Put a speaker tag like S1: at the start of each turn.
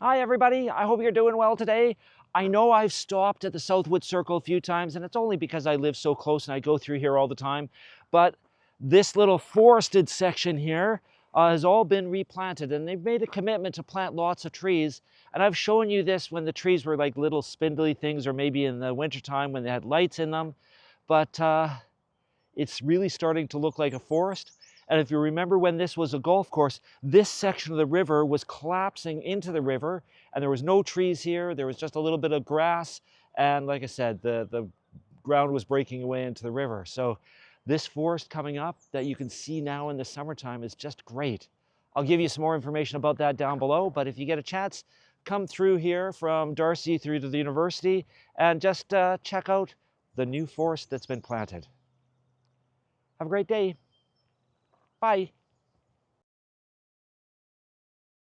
S1: Hi everybody, I hope you're doing well today. I know I've stopped at the Southwood Circle a few times, and it's only because I live so close and I go through here all the time. But this little forested section here has all been replanted, and they've made a commitment to plant lots of trees. And I've shown you this when the trees were like little spindly things, or maybe in the wintertime when they had lights in them. But it's really starting to look like a forest. And if you remember when this was a golf course, this section of the river was collapsing into the river, and there was no trees here. There was just a little bit of grass. And like I said, the ground was breaking away into the river. So this forest coming up that you can see now in the summertime is just great. I'll give you some more information about that down below, but if you get a chance, come through here from Darcy through to the university and just check out the new forest that's been planted. Have a great day. Bye.